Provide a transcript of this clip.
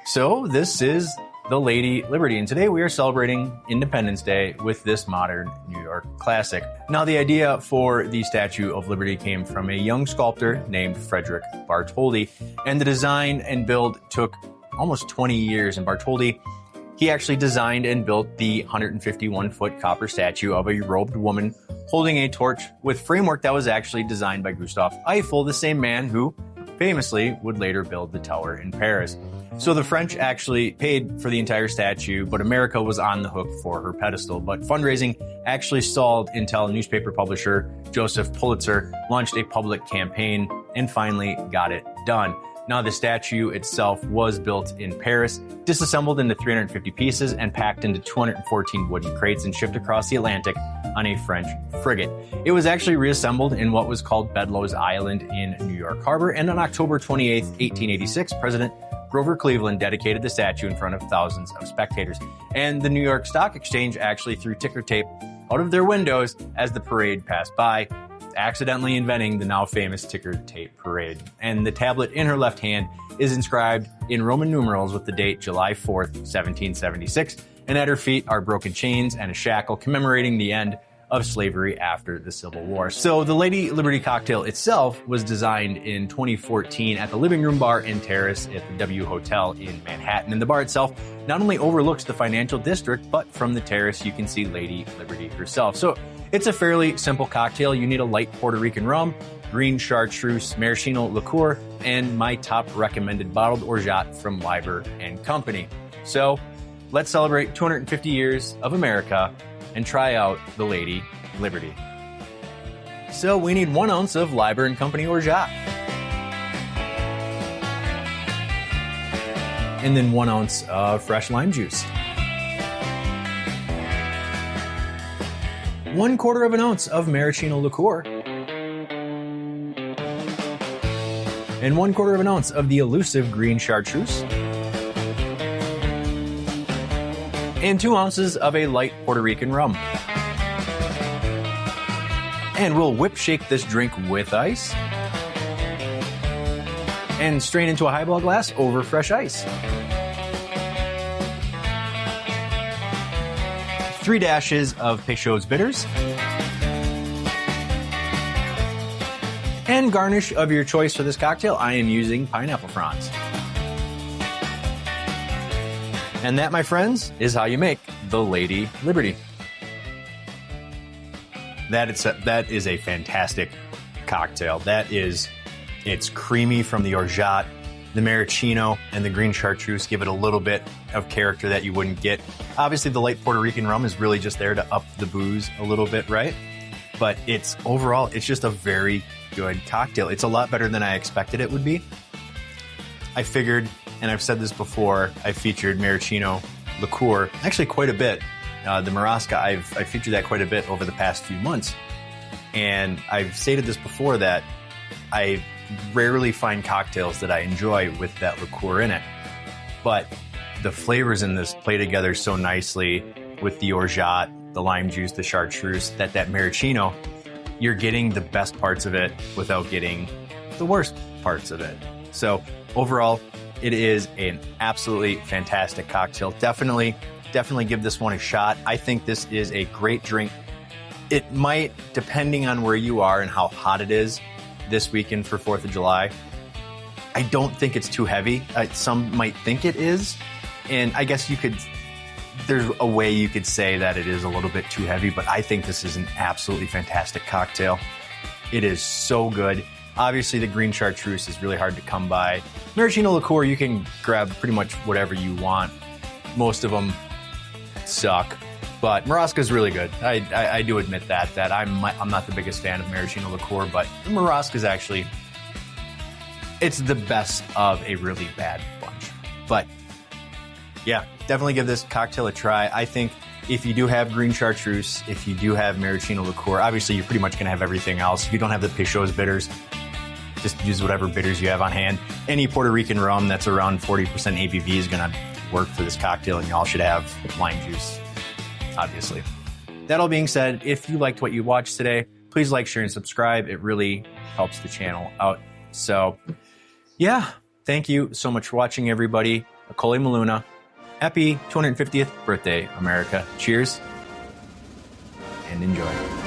So this is the Lady Liberty, and today we are celebrating Independence Day with this modern New York classic. Now, the idea for the Statue of Liberty came from a young sculptor named Frédéric Bartholdi, and the design and build took almost 20 years. And Bartholdi, he actually designed and built the 151-foot copper statue of a robed woman holding a torch with framework that was actually designed by Gustave Eiffel, the same man who famously would later build the tower in Paris. So the French actually paid for the entire statue, but America was on the hook for her pedestal. But fundraising actually stalled until newspaper publisher Joseph Pulitzer launched a public campaign and finally got it done. Now, the statue itself was built in Paris, disassembled into 350 pieces and packed into 214 wooden crates and shipped across the Atlantic on a French frigate. It was actually reassembled in what was called Bedloe's Island in New York Harbor, and on October 28, 1886, President Grover Cleveland dedicated the statue in front of thousands of spectators. And the New York Stock Exchange actually threw ticker tape out of their windows as the parade passed by, accidentally inventing the now famous ticker tape parade. And the tablet in her left hand is inscribed in Roman numerals with the date July 4th, 1776. And at her feet are broken chains and a shackle commemorating the end of slavery after the Civil War. So the Lady Liberty cocktail itself was designed in 2014 at the Living Room Bar and Terrace at the W Hotel in Manhattan. And the bar itself not only overlooks the financial district, but from the terrace you can see Lady Liberty herself. So it's a fairly simple cocktail. You need a light Puerto Rican rum, Green Chartreuse maraschino liqueur, and my top recommended bottled orgeat from Liber and Company. So let's celebrate 250 years of America and try out the Lady Liberty. So we need 1 ounce of Liber and Company orgeat. And then 1 ounce of fresh lime juice. 1/4 of an ounce of maraschino liqueur. And 1/4 of an ounce of the elusive Green Chartreuse. And 2 ounces of a light Puerto Rican rum. And we'll whip shake this drink with ice and strain into a highball glass over fresh ice. 3 dashes of Peychaud's bitters. And garnish of your choice for this cocktail. I am using pineapple fronds. And that, my friends, is how you make the Lady Liberty. That is a fantastic cocktail. It's creamy from the orgeat. The maraschino and the Green Chartreuse give it a little bit of character that you wouldn't get. Obviously, the light Puerto Rican rum is really just there to up the booze a little bit, right? But overall, it's just a very good cocktail. It's a lot better than I expected it would be. I figured, and I've said this before, I featured maraschino liqueur actually quite a bit. The Marasca, I've featured that quite a bit over the past few months. And I've stated this before that I rarely find cocktails that I enjoy with that liqueur in it. But the flavors in this play together so nicely with the orgeat, the lime juice, the chartreuse, that maraschino. You're getting the best parts of it without getting the worst parts of it. So overall, it is an absolutely fantastic cocktail. Definitely give this one a shot. I think this is a great drink. It might, depending on where you are and how hot it is this weekend for 4th of July, I don't think it's too heavy. Some might think it is. And I guess there's a way you could say that it is a little bit too heavy, but I think this is an absolutely fantastic cocktail. It is so good. Obviously, the Green Chartreuse is really hard to come by. Maraschino liqueur, you can grab pretty much whatever you want. Most of them suck, but Marasca is really good. I do admit that I'm not the biggest fan of maraschino liqueur, but Marasca is actually, it's the best of a really bad bunch. But yeah, definitely give this cocktail a try. I think if you do have Green Chartreuse, if you do have maraschino liqueur, obviously you're pretty much going to have everything else. If you don't have the Peychaud's bitters, just use whatever bitters you have on hand. Any Puerto Rican rum that's around 40% ABV is going to work for this cocktail, and y'all should have lime juice, obviously. That all being said, if you liked what you watched today, please like, share, and subscribe. It really helps the channel out. So yeah, thank you so much for watching, everybody. Akoli Maluna. Happy 250th birthday, America. Cheers and enjoy.